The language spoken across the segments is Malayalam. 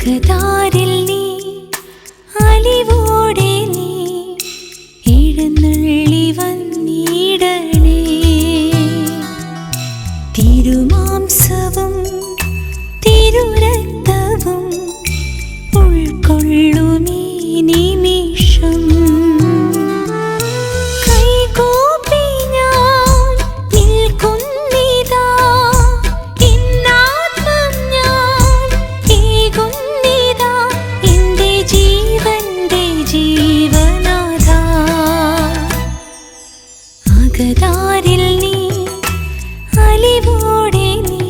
അകതാരിൽ നീ അലിവോടെ നീ എഴുന്നള്ളി വന്നിടണേ. തിരുമാംസവും തിരുരക്തവും ഉൾക്കൊള്ളുമീ നിമിഷം. കൈകൂപ്പി ഞാൻ നിൽക്കുന്നിതാ, ഇന്നാത്മം ഞാൻ ഏകുന്നിതാ, എന്റെ ജീവന്റെ ജീവനാഥ. അകതാരിൽ നീ അലിവോടെ നീ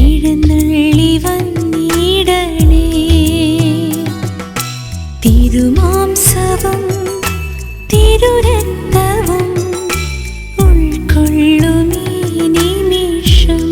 എഴുന്നള്ളി വന്നിടണേ. തിരുമാംസവും തിരുരക്തവും ഉൾക്കൊള്ളുമീ നിമിഷം.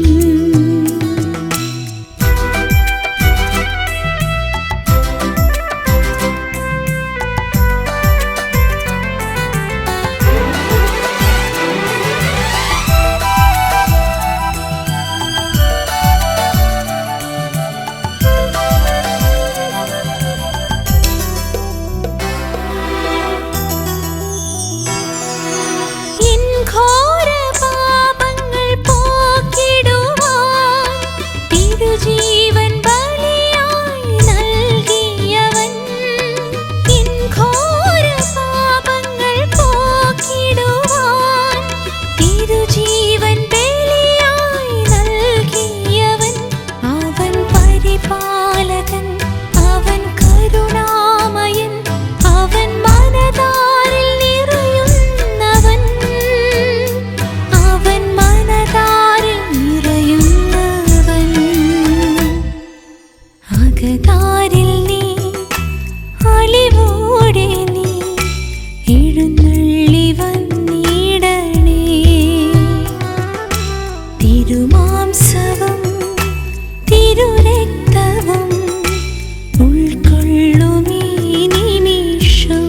അകതാരിൽ നീ അലിവോടെ നീ എഴുന്നള്ളി വന്നിടണേ. തിരുമാംസവും തിരുരക്തവും ഉൾക്കൊള്ളുമീ നിമിഷം.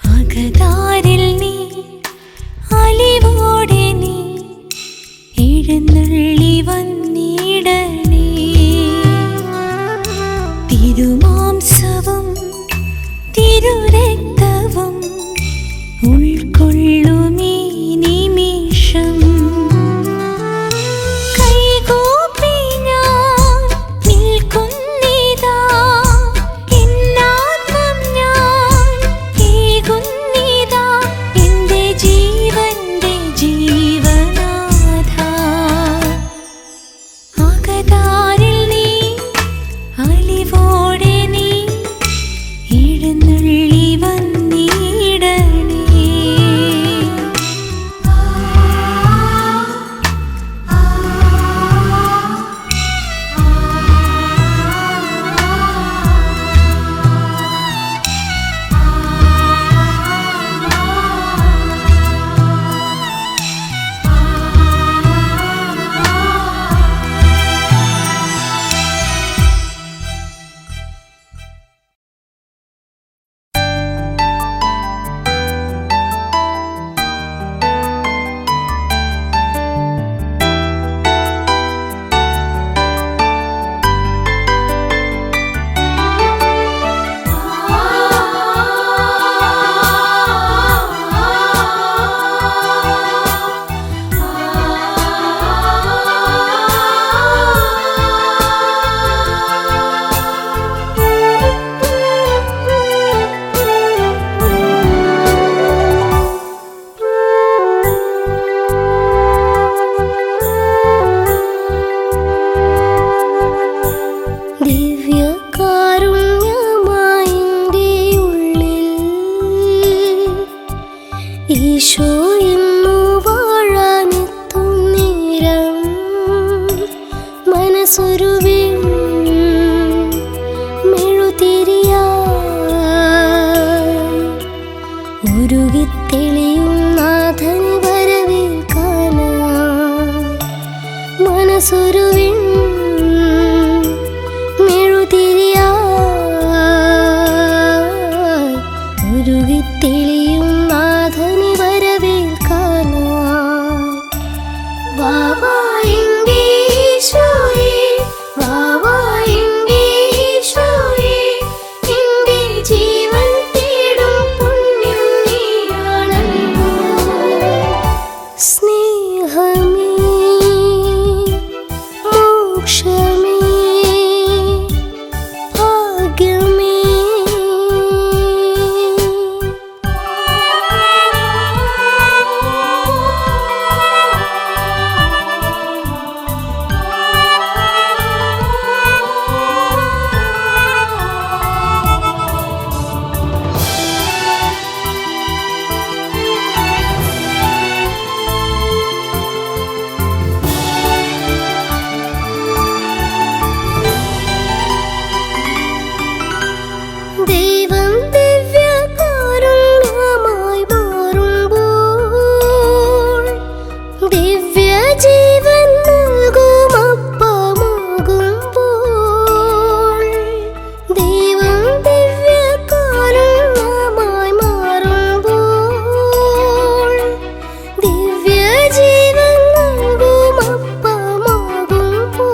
അകതാരിൽ നീ അലിവോടെ നീ എഴുന്നള്ളി വന്നിടണേ. തിരുമാംസവും തിരുരക്തവും ഉൾക്കൊള്ളുമീ നിമിഷം. കൈകൂപ്പി ഞാൻ നിൽക്കുന്നിതാ, ഇന്നാത്മം ഞാൻ ഏകുന്നിതാ, എന്റെ ജീവന്റെ ജീവനാഥ. അകതാരിൽ നീ അലിവോടെ നീ എഴുന്നള്ളി വന്നിടണേ. തെളിയും നാഥന് വരവേൽക്കാനായി മനസ്സൊരുവിൻ മെഴുതിരിയായി ഉരുകിത്തെളിയും നാഥന് വരവേൽക്കാനായി വാവാ എൻ്റെ ഈശോയേ, വാവാ എൻ്റെ ഈശോയേ, എൻ്റെ ജീവൻ തേടും പുണ്യം നീയാണല്ലോ. സ്നേഹമേ, മോക്ഷമേ, ഭാഗ്യമേ, ദൈവം ദിവ്യകാരുണ്യമായി മാറുമ്പോൾ ദിവ്യജീവൻ നൽകും അപ്പമാകുമ്പോൾ ദൈവം ദിവ്യകാരുണ്യമായി മാറുമ്പോൾ ദിവ്യജീവൻ നൽകും അപ്പമാകുമ്പോൾ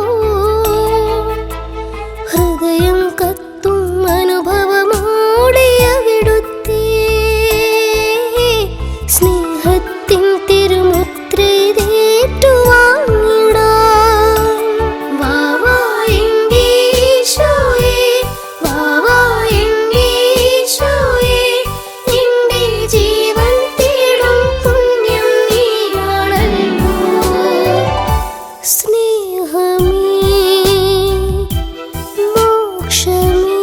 ഹൃദയം കത്തും അനുഭവമോടെ അവിടുത്തെ സ്നേഹത്തിൻ തിരുമുദ്രയേറ്റുവാങ്ങിടാം. വാവാ എൻ്റെ ഈശോയേ, വാവാ എൻ്റെ ഈശോയേ, എൻ്റെ ജീവൻ തേടും പുണ്യം നീയാണല്ലോ. സ്നേഹമേ, മോക്ഷമേ,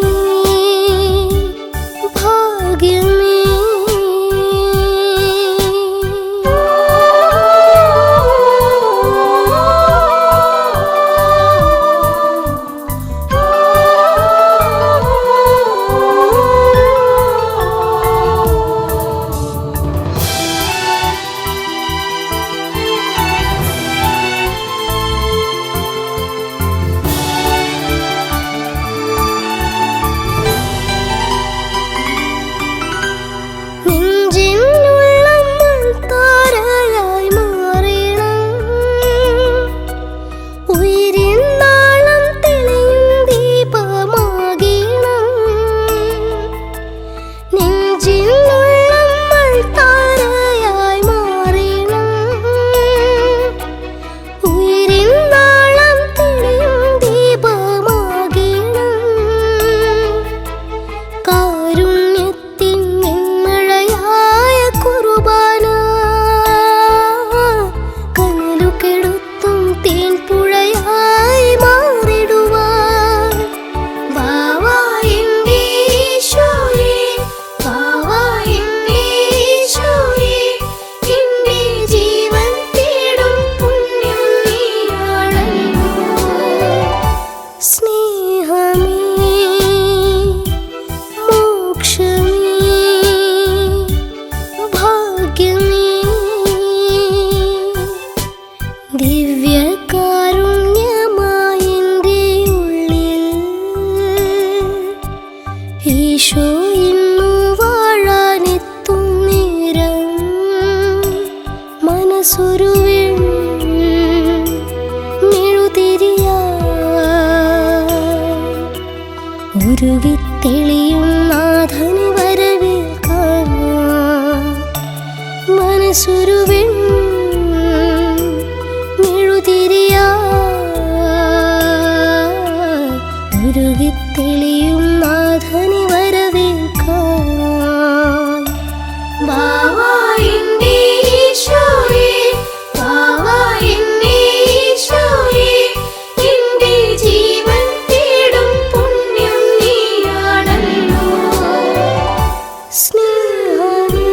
ഭാഗ്യമേ, നെഞ്ചിനുള്ളം താരയായി മാറണം, ഉയിരിൻ നാളം തെളിയും ദീപമാകണം. നെഞ്ചിനുള്ളം താരയായി മാറണം, ഉയിരിൻ നാളം തെളിയും ദീപമാകണം. കാരുണ്യത്തിൻ മഴയായ കുർബാന കനലുകെടുത്തും തേൻപുഴയായി മാറിടുവാൻ. വാവാ എൻ്റെ ഈശോയേ, വാവാ എൻ്റെ ഈശോയേ, എൻ്റെ ജീവൻ തേടും പുണ്യം നീയാണല്ലോ. സ്നേഹമേ, മോക്ഷമേ, ഭാഗ്യമേ, ദിവ്യകാരുണ്യമായ എൻ്റെ ഉള്ളിൽ ഈശോ ഇന്നു വാഴാനെത്തും നേരം മനസ്സൊരുവിൻ മെഴുതിരിയായി ഉരുകിത്തെളിയും നാഥന് വരവേൽക്കാനായി മനസ്സൊരുവിൻ മെഴുതിരിയായി ഉരുകിത്തെളിയും നാഥന് വരവേൽക്കാനായി. വാവാ എൻ്റെ ഈശോയേ, വാവാ എൻ്റെ ഈശോയേ, എൻ്റെ ജീവൻ തേടും പുണ്യം നീയാണല്ലോ. സ്നേഹമേ,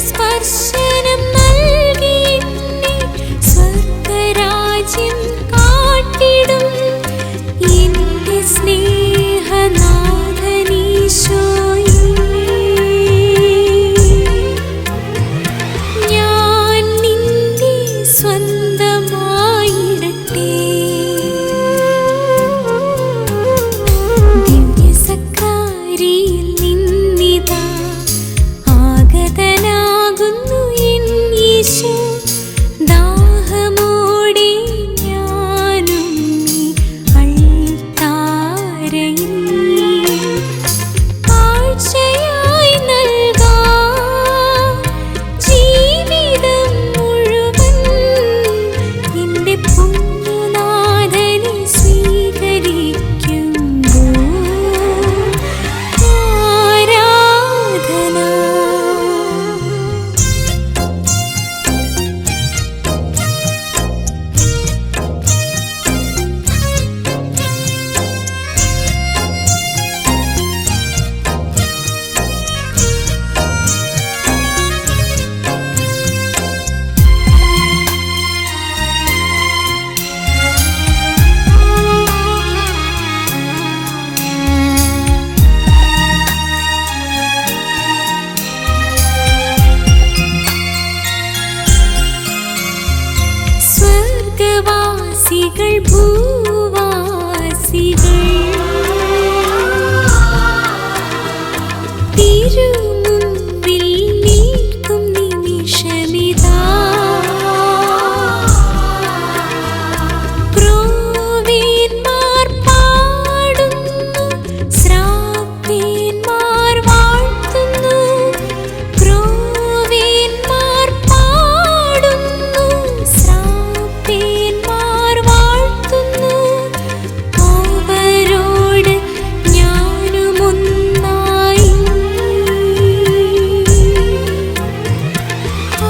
സ്പർശനം നൽകി എന്നെ സ്വർഗരാജ്യം കാട്ടിടും എന്റെ സ്നേഹനാഥനീശോയേ. ഞാൻ നിന്റെ സ്വന്തമായിടട്ടെ. ദിവ്യസക്രാരിയിൽ നിന്നിതാ ആഗതനാകുന്നു എൻ യേശു. ദാഹമോടെ ഞാനും ഈ അൾത്താരയിൽ കാഴ്ചയായി നൽകാം ജീവിതം മുഴുവൻ എന്റെ പൊന്നുനാഥനെ സ്വീകരിക്കുമ്പോൾ ആരാധന. സ്വർഗവാസികൾ ഭൂവാസികൾ തിരുമുമ്പിൽ നിൽക്കും നിമിഷമിതാ. ക്രൂരന്മാർ പാടുന്നു, ശ്രാപ്പന്മാർ വാഴ്ത്തുന്നു. ക്രൂരന്മാർ പാടുന്നു, ശ്രാപ്പന്മാർ വാഴ്ത്തുന്നു. അവരോട് ഞാനുമൊന്നായി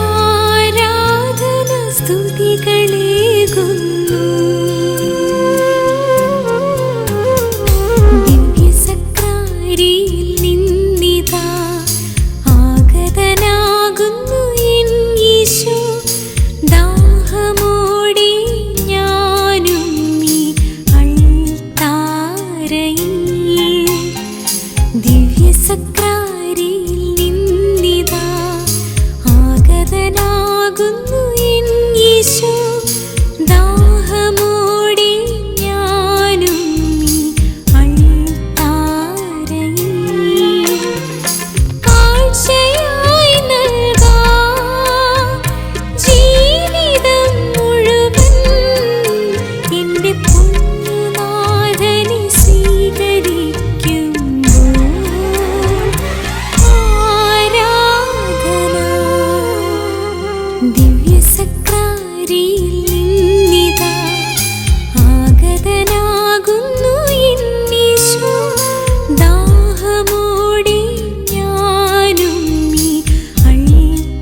ആരാധന സ്തുതികളേകുന്നു. ദിവ്യസക്രാരിയിൽ നിന്നിതാ ആഗതനാകുന്നു എൻ യേശു. ദാഹമോടെ ഞാനും ഈ അൾത്താരയിൽ ദിവ്യസക്രാരിയിൽ നിന്നിതാ ആഗതനാകുന്നു എൻ യേശു. ദാഹമോടെ ഞാനും ഈ അൾത്താരയിൽ കാഴ്ചയായി നൽകാം ജീവിതം മുഴുവൻ എന്റെ പൊന്നുനാഥനെ സ്വീകരിക്കുമ്പോൾ ആരാധന. ദിവ്യസക്രാരിയിൽ നിന്നിതാ ആഗതനാകുന്നു എൻ യേശു. ദാഹമോടെ ഞാനും ഈ അൾത്താരയിൽ.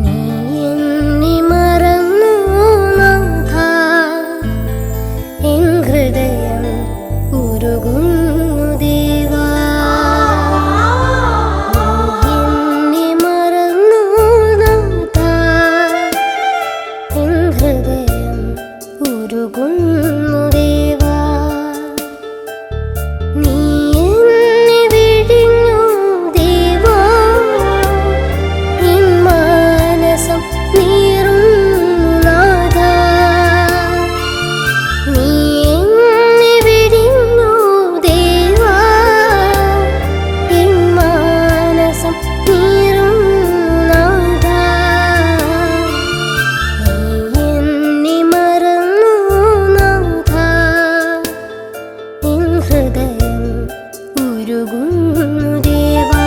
നീ എന്നെ മറന്നു നാഥാ, എൻ ഹൃദയം ഉരുകുന്നു ദേവാ. ഉരുകുന്നു ദേവാ.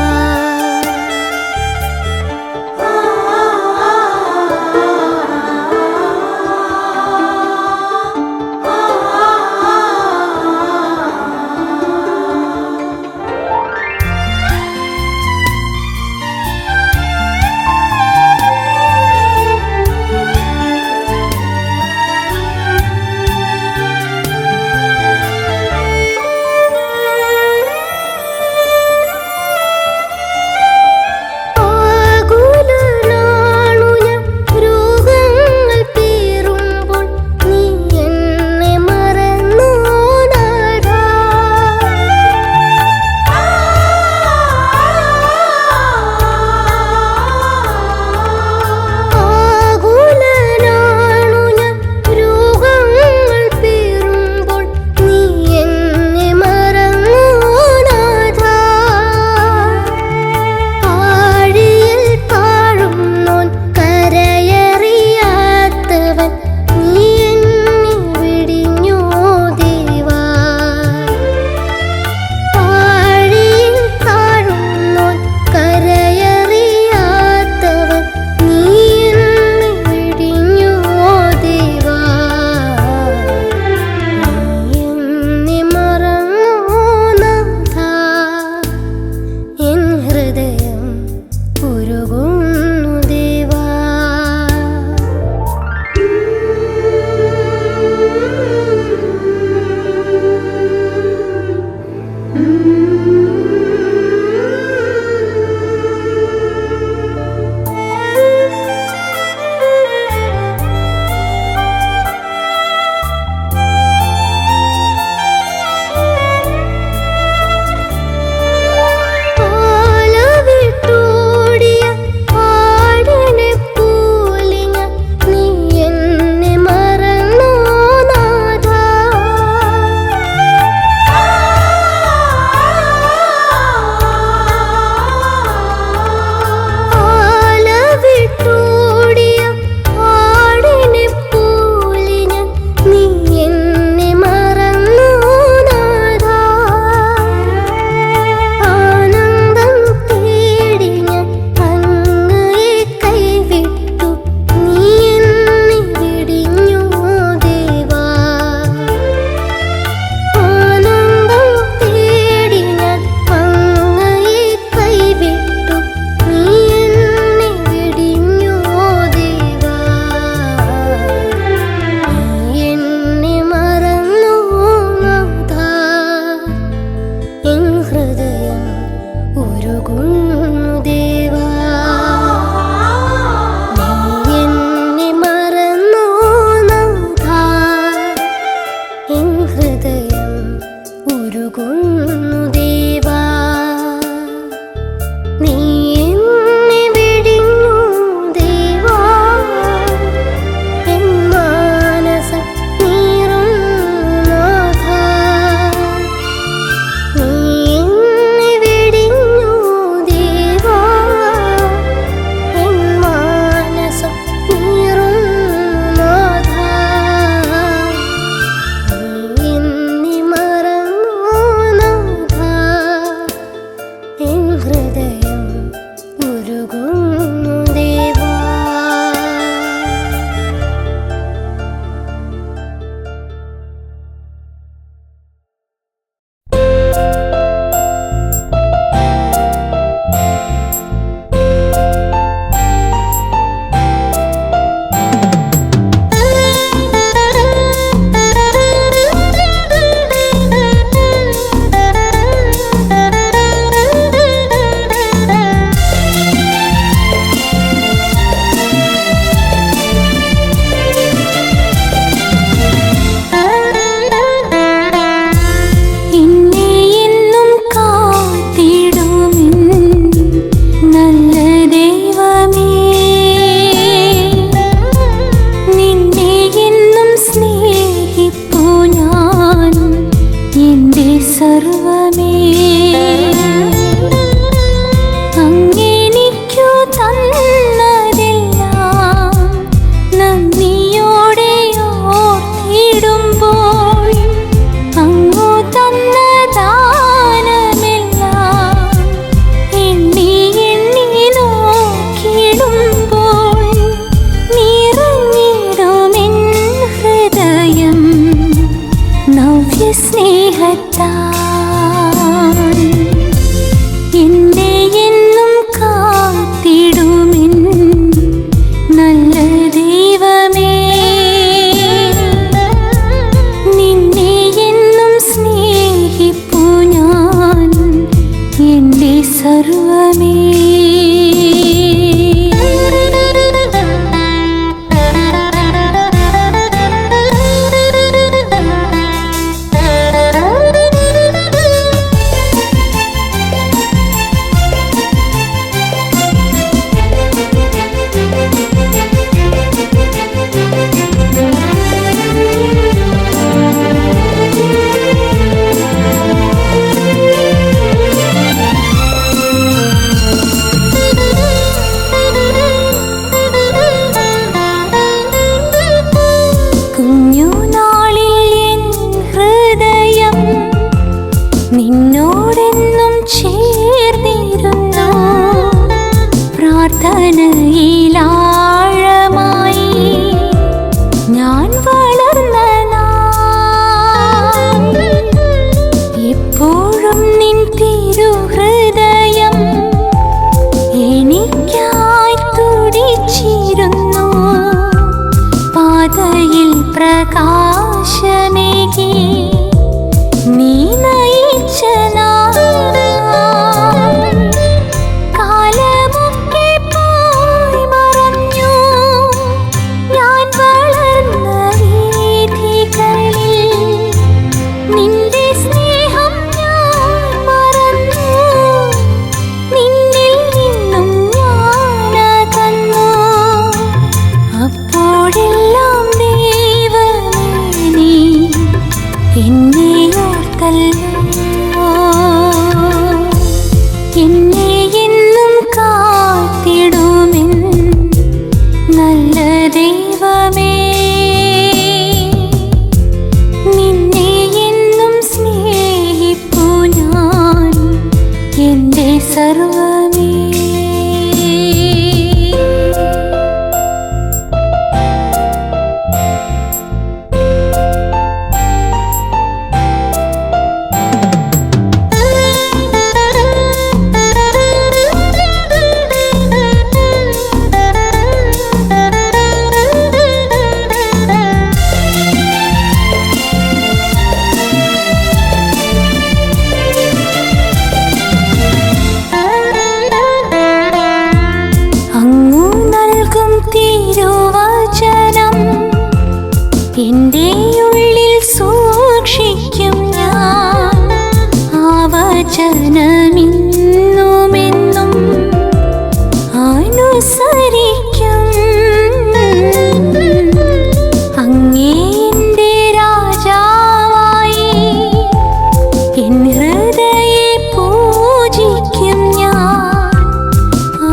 അങ്ങു തന്ന ദാനമെല്ലാം സർവമേ. നിന്നോടെന്നും ചേർന്നിരുന്നു പ്രാർത്ഥനയിലാഴമായി ഞാൻ വളർന്ന നാൾ. എപ്പോഴും നിൻ തിരുഹൃദയം എനിക്കായി തുടിച്ചിരുന്നു. പാതയിൽ പ്രകാശമേകി നീ നയിച്ച കാലമൊക്കെ പോയി മറഞ്ഞു. ഞാൻ വളർന്ന വീഥികളിൽ നിന്റെ സ്നേഹം ഞാൻ മറന്നു. നിന്നിൽ നിന്നും ഞാൻ അകന്നു. അപ്പോഴെല്ലാം ദൈവമേ നീ എന്നെ ഓർത്തല്ലോ. എന്നെ എന്നും കാത്തിടുമെൻ നല്ല ദൈവമേ. നിന്നെ എന്നും സ്നേഹിപ്പു ഞാൻ എൻ്റെ സർവമേ. തിരുവചനം എൻ്റെ ഉള്ളിൽ സൂക്ഷിക്കും ഞാൻ. ആ വചനമിന്നുമെന്നും അനുസരിക്കും. അങ്ങേ എൻ്റെ രാജാവായി എൻ ഹൃദയെ പൂജിക്കും ഞാൻ.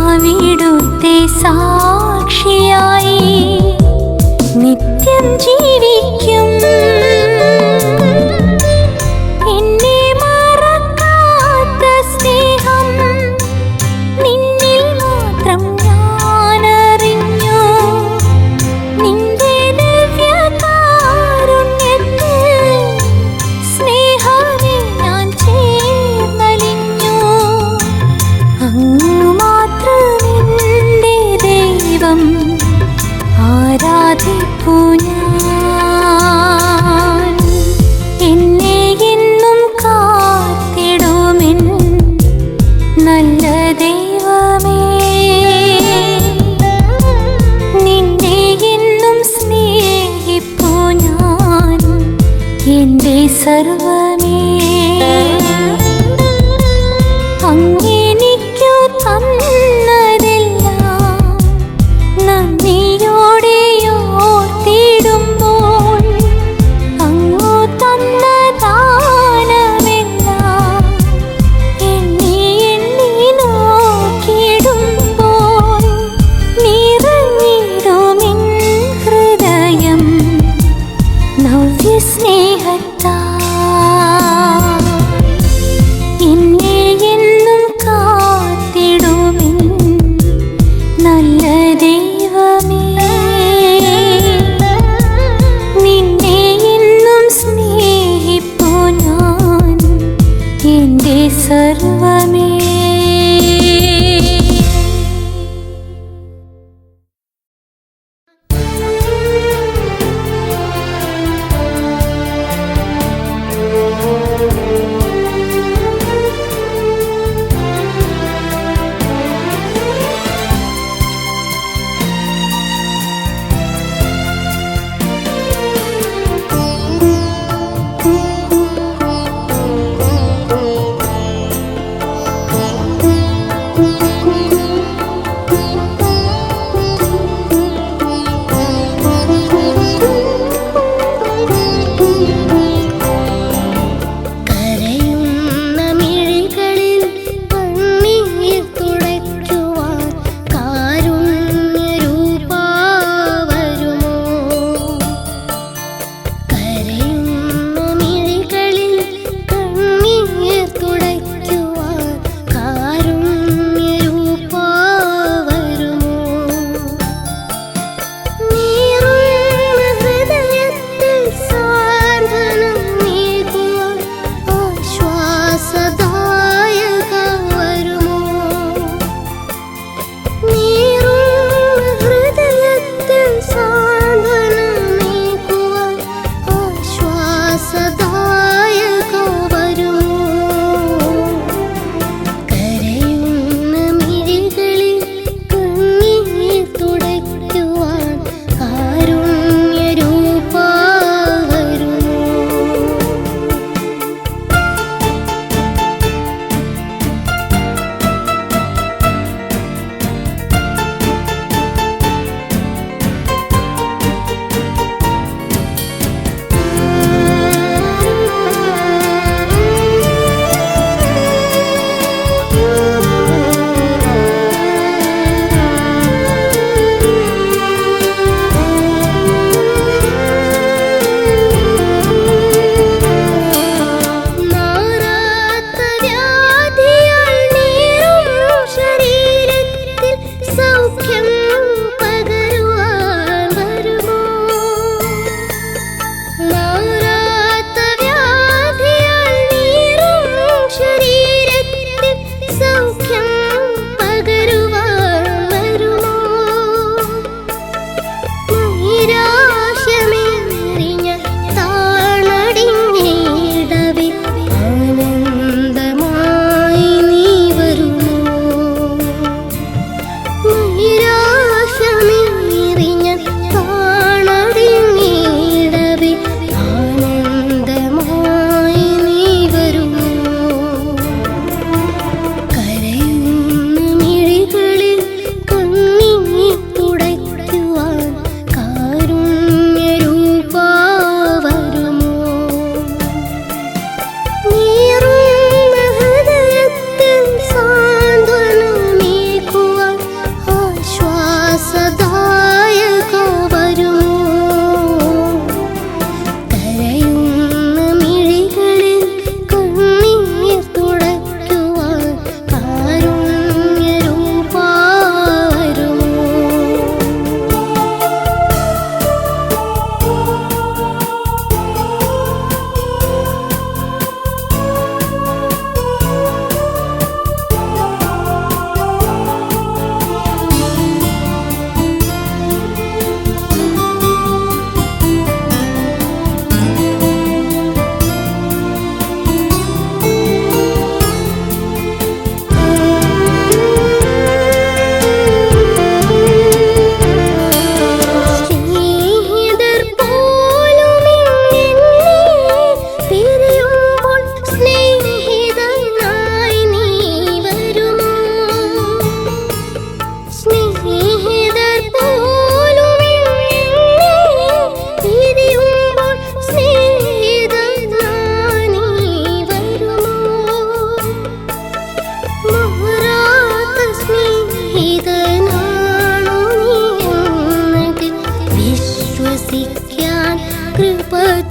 അവിടുത്തെ സാക്ഷിയായി നിത്യം ജീവിക്കും. എന്നെ മറക്കാത്ത സ്നേഹം നിന്നിൽ മാത്രം ഞാനറിഞ്ഞു. നിന്റെ ദിവ്യകാരുണ്യത്തിൽ സ്നേഹമേ ഞാൻ ചേർന്നലിഞ്ഞു. അങ്ങ് മാത്രമെന്റെ ദൈവം, ആരാധിപ്പു ഞാൻ. എന്നെ എന്നും കാത്തിടുമെൻ നല്ല ദൈവമേ. നിന്നെ എന്നും സ്നേഹിപ്പു ഞാൻ എൻ്റെ സർവമേ. അങ്ങെനിക്കു തന്നതെല്ലാം നന്ദിയോടെ ഓർത്തിടുമ്പോൾ അങ്ങു തന്ന ദാനമെല്ലാം എണ്ണി എണ്ണി നോക്കിടുമ്പോൾ നിറഞ്ഞിടുമെൻ ഹൃദയം നവ്യസ്നേഹത്താൽ. എന്നെ എന്നും കാത്തിടുമെൻ നല്ല ദൈവമേ. നിന്നെ എന്നും സ്നേഹിപ്പു ഞാൻ എൻ്റെ സർവമേ.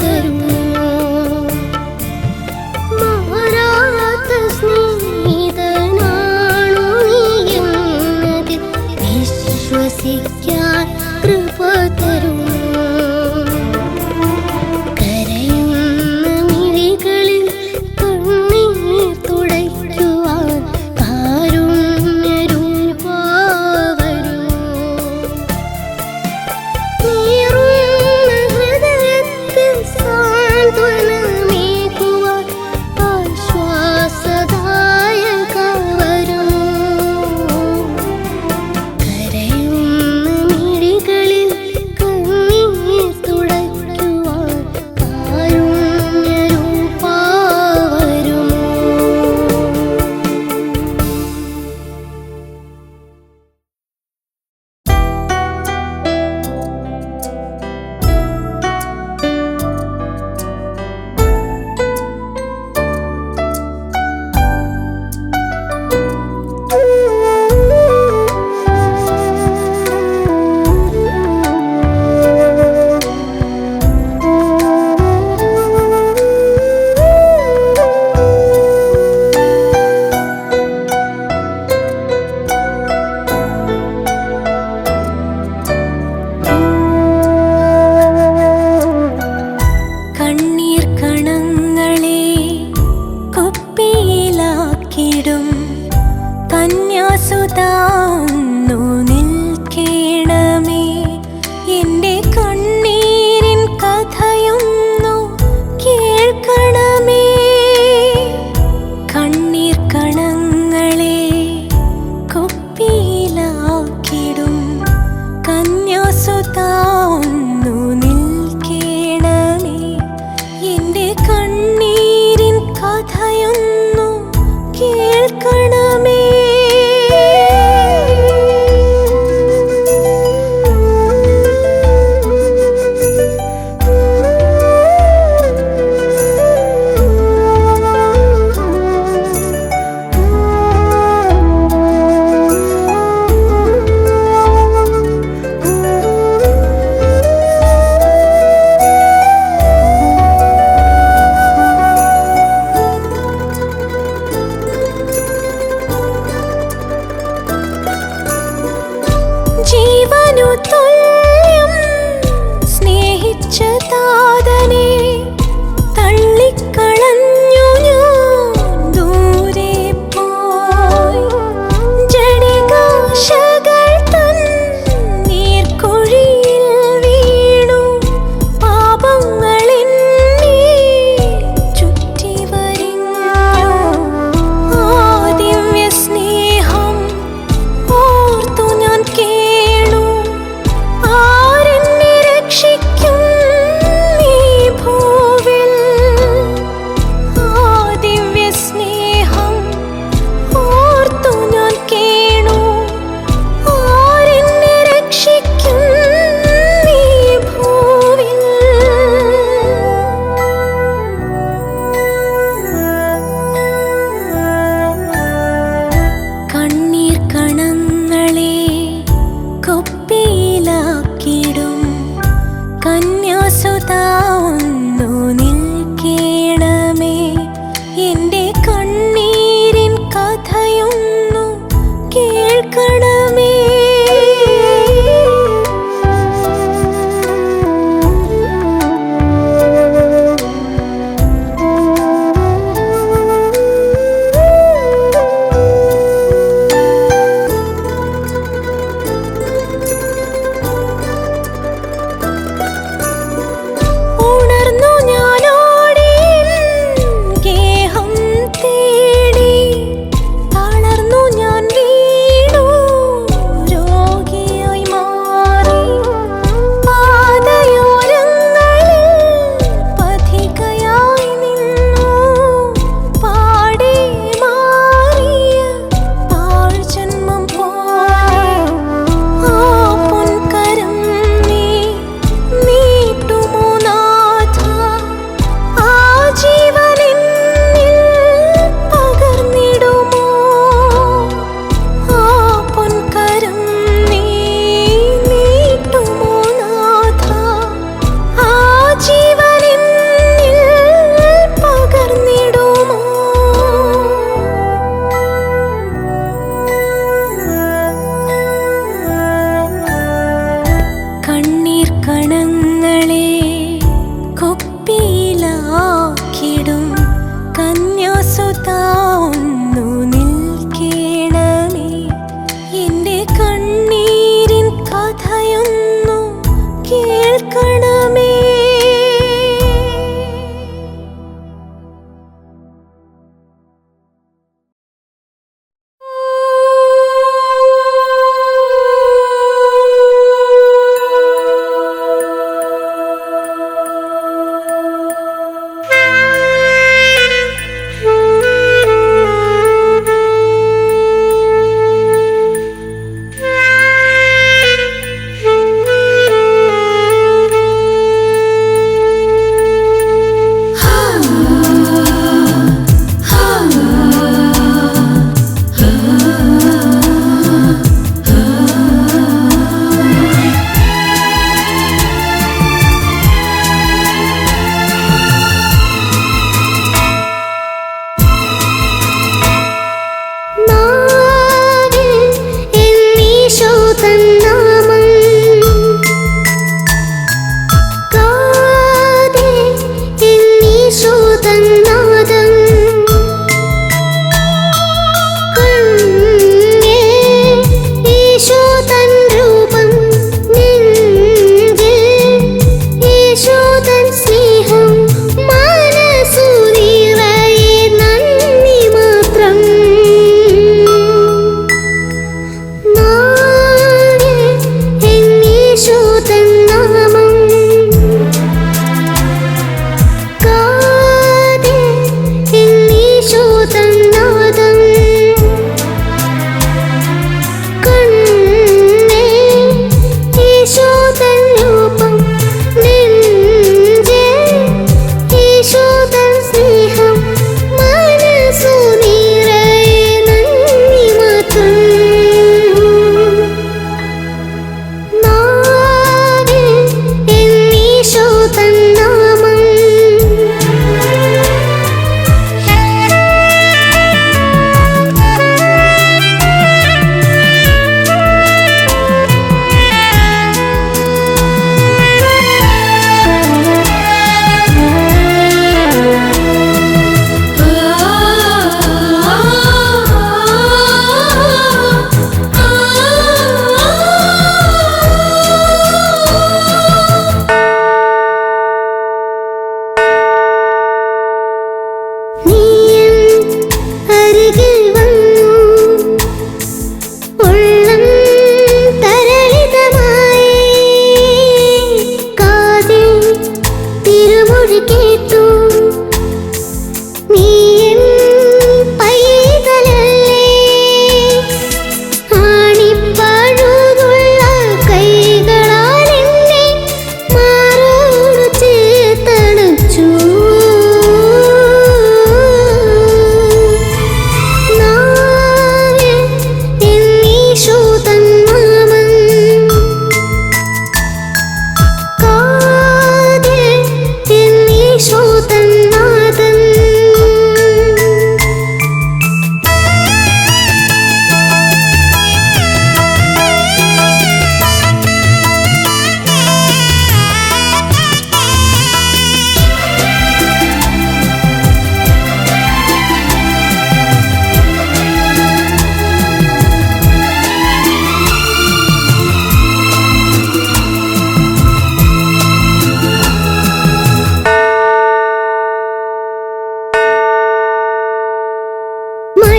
തരുമോ? മാറാത്ത സ്നേഹിതനാണു നീ എന്നതിൽ വിശ്വസിക്കാൻ കൃപ തരുമോ? കരയുന്ന മിഴികളിൽ കണ്ണീർ തുടയ്ക്കുവാൻ കാരുണ്യരൂപാ വരുമോ? നീറുന്ന ഹൃദയത്തിൽ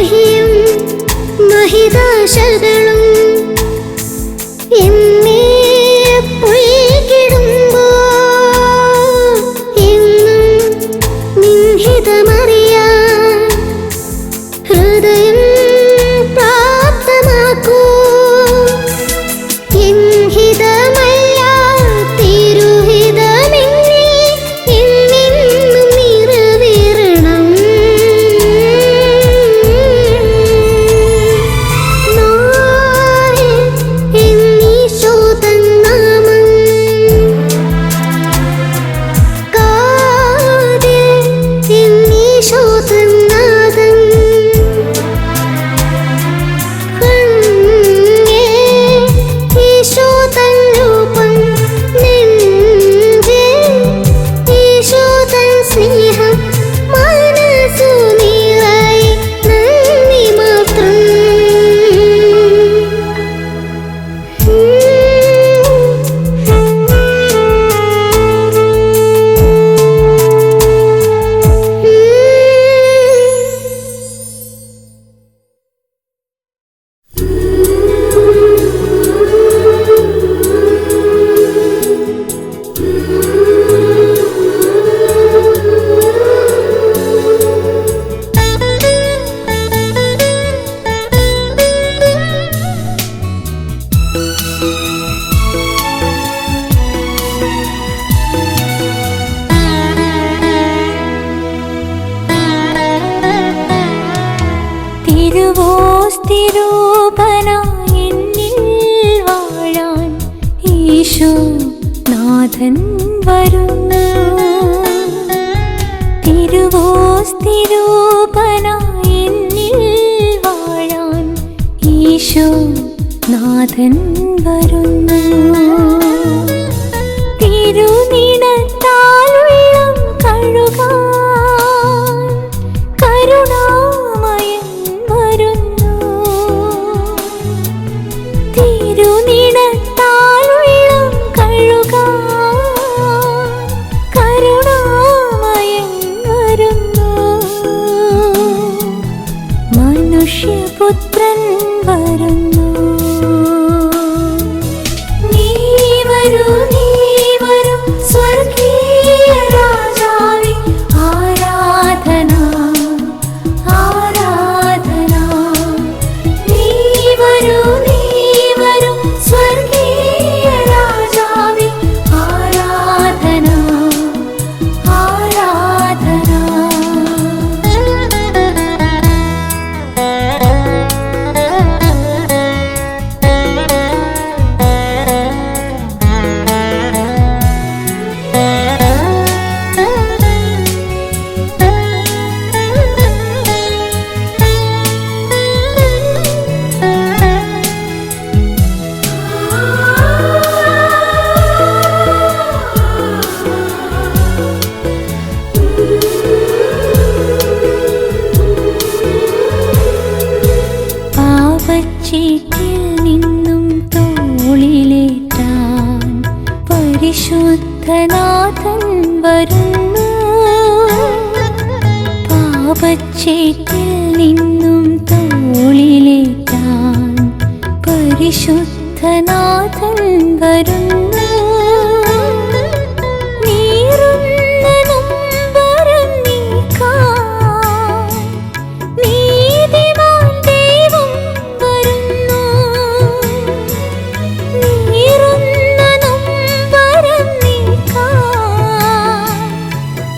മഹിയും മഹിതാശകളും എന്നെ പൊയ്കിടുമ്പോ എന്നും നിൻഹിതമറിയാൻ ഹൃദയം പ്രാപ്തമാക്കൂ. ഹിതമല്ല തിരുഹിതമെന്നിൽ എന്നെന്നും നിറവേറണം. നാഥൻ എന്നീശോ തൻ നാമം കാതിൽ എന്നീശോ തൻ നാദം ഈശോ തൻ രൂപം നെഞ്ചിൽ ഈശോ തൻ സ്നേഹം മനസ്സു നിറയെ നന്ദി മാത്രം. തിരുവോസ്തിരൂപനായി എന്നിൽ വാഴാൻ ഈശോ നാഥൻ വരുന്നു. തിരുവോസ്തിരൂപനായി എന്നിൽ വാഴാൻ ഈശോ നാഥൻ വരുന്നു. തിരുനിണത്താൽ ഉള്ളം കഴുകാൻ കരുണാമയൻ വരുന്നു. തിരുനിണത്താൽ ഉള്ളം കഴുകാൻ കരുണാമയൻ വരുന്നു. മനുഷ്യപുത്രൻ വരുന്നു. നീ വരൂ സ്വർഗീയ രാജാവേ, ആരാധന ആരാധന. നീ വരൂ സ്വർഗീയ രാജാവേ, ആരാധന ആരാധന. പാപച്ചീട്ടിൽ നിന്നും തോളിലേറ്റാൻ പരിശുദ്ധനാഥൻ വരുന്നു. പാപച്ചീട്ടിൽ നിന്നും തോളിലേറ്റാൻ പരിശുദ്ധനാഥൻ വരുന്നു. നീറുന്ന നൊമ്പരം നീക്കാൻ നീതിമാൻ ദൈവം വരുന്നു. നീറുന്ന നൊമ്പരം നീക്കാൻ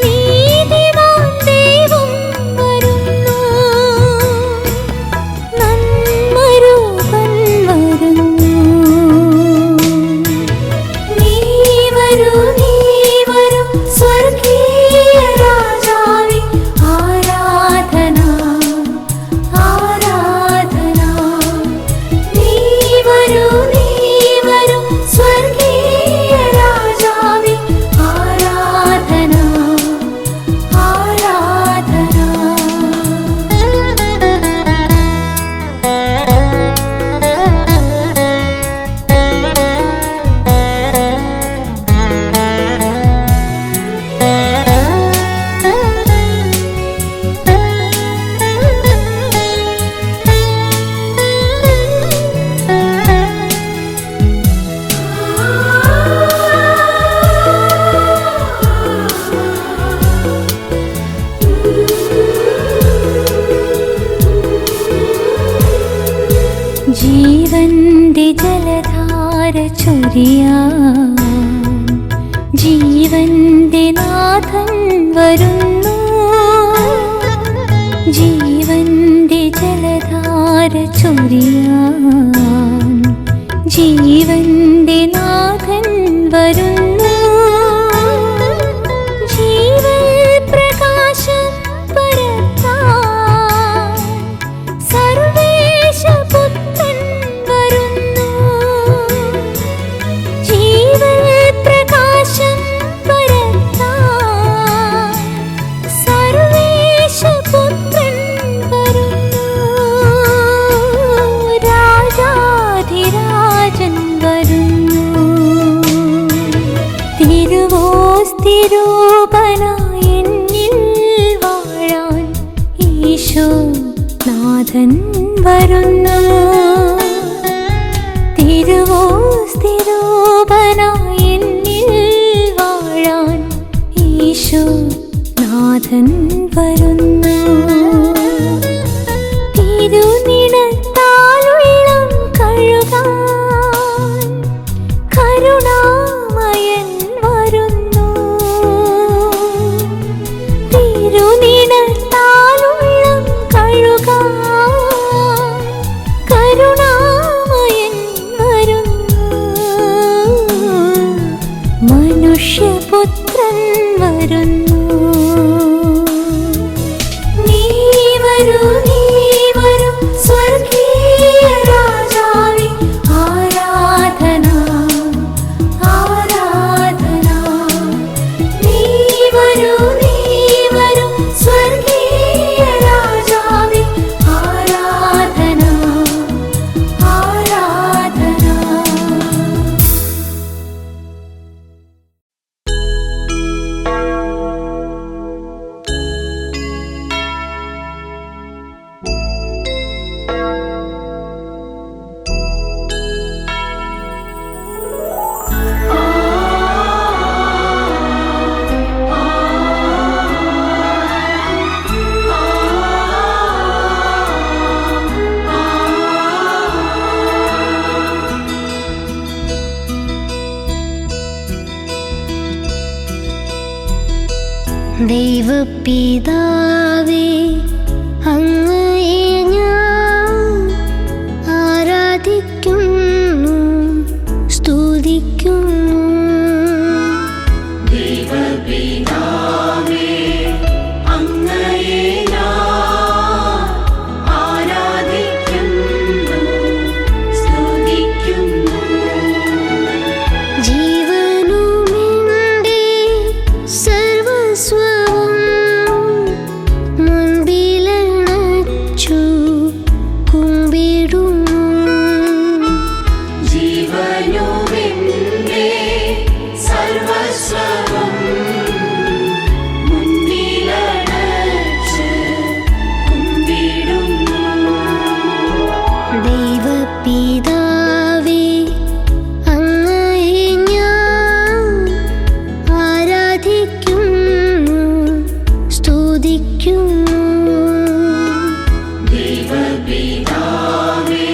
നീതിമാൻ ദൈവം വരുന്നു. നന്മരൂപൻ വരുന്നു. ജീവന്റെ ജലധാര ചൊരിയാൻ ജീവന്റെ നാഥൻ വരുന്നു. ജീവന്റെ ജലധാര ചൊരിയാൻ ജീവന്റെ നാഥൻ വരുന്നു. ജീവൻ പ്രകാശം പരത്താൻ സർവേശപുത്രൻ വരുന്നു. ജീവൻ പ്രകാശം പരത്താൻ സർവേശപുത്രൻ വരുന്നു. രാജാധിരാജൻ വരുന്നു. തിരുവോസ്തിരൂപനായി എന്നിൽ വാഴാൻ ഈശോ നാഥൻ വരുന്നു. തിരുവോസ്തിരൂപനായി എന്നിൽ വാഴാൻ ഈശോ നാഥൻ വരുന്നു. തിരുനിണത്താലുള്ളം കഴുകാൻ കരുണാമയൻ വരുന്നു. തിരുനിണത്താലുള്ളം കഴുകാൻ കരുണാമയൻ വരുന്നു. മനുഷ്യപുത്രൻ വരുന്നു. നീ വരൂ സ്വർഗീയ രാജാവേ, ആരാധന ആരാധന. നീ വരൂ സ്വർഗീയ രാജാവേ, ആരാധന ആരാധന. ദൈവപിതാവേ, അങ്ങയെ ഞാൻ ആരാധിക്കുന്നു, സ്തുതിക്കുന്നു. ദൈവപിതാവേ, അങ്ങയെ ഞാൻ ആരാധിക്കുന്നു, സ്തുതിക്കുന്നു. ജീവനുമെന്റെ സർവസ്വവും മുൻപിലണച്ചു കുമ്പിടുന്നു. ജീവനുമെന്റെ സർവസ്വവും മുൻപിലണച്ച് കുമ്പിടുന്നു. ദൈവപിതാവേ, അങ്ങയെ ഞാൻ ആരാധിക്കുന്നു, സ്തുതിക്കുന്നു. ദൈവപിതാവേ,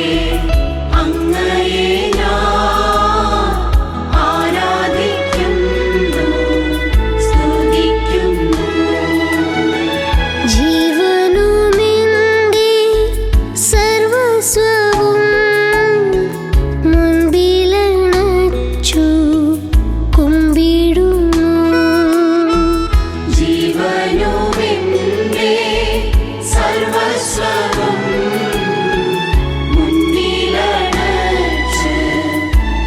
അങ്ങയെ ഞാൻ ആരാധിക്കുന്നു, സ്തുതിക്കുന്നു. ജീവനുമെന്റെ സർവസ്വവും മുൻപിലണച്ചു കുമ്പിടുന്നു. ജീവനുമെന്റെ സർവസ്വവും മുൻപിലണച്ച്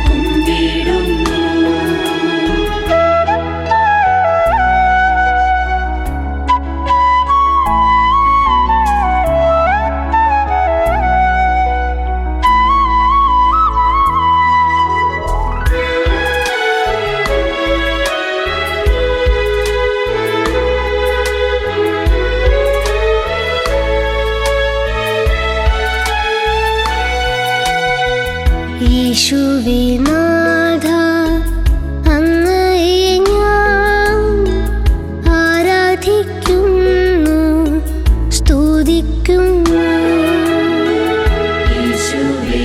കുമ്പിടുന്നു. യേശുവേ നാഥ, അങ്ങയെ ഞാൻ ആരാധിക്കുന്നു, സ്തുതിക്കുന്നു. യേശുവേ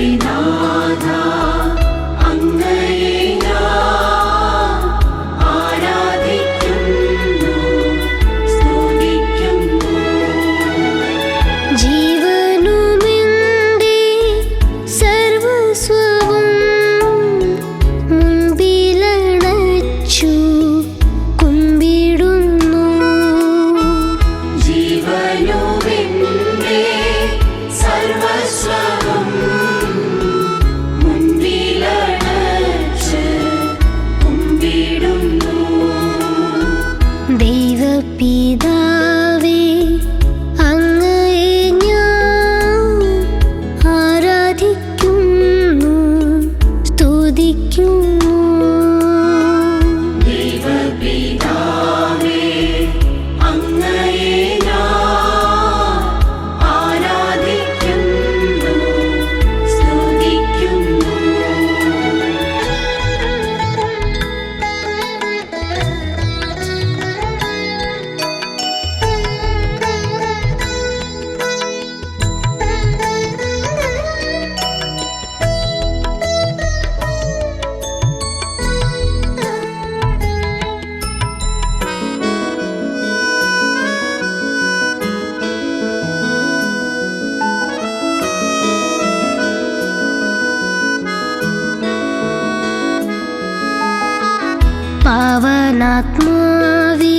പ്രാണാത്മാവേ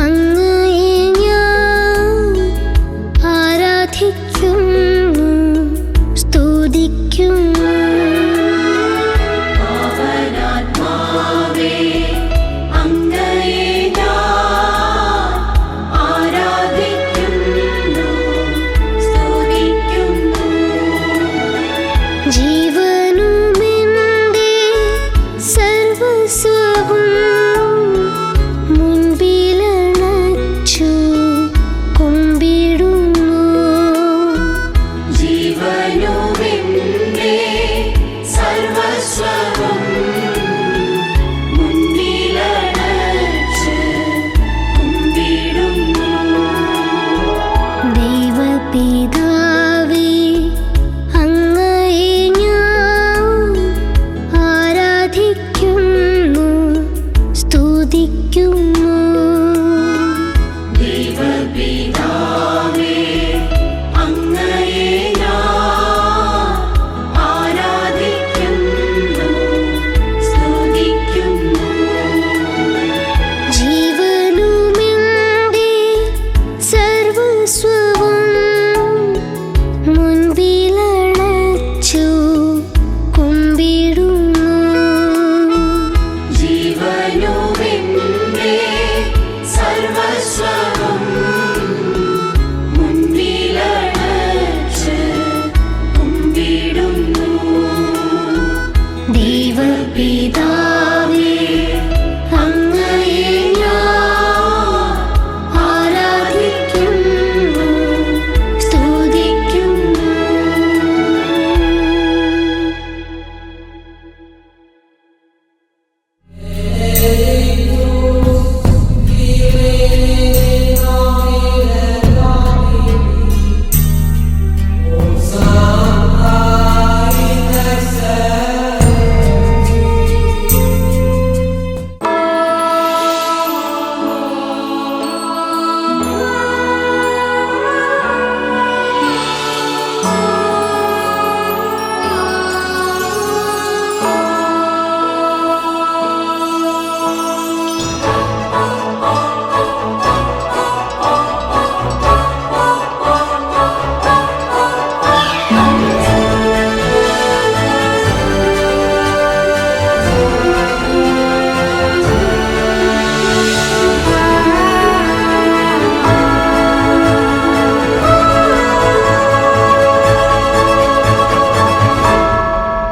അങ്ങയെ ഞാൻ ആരാധിക്കുന്നു.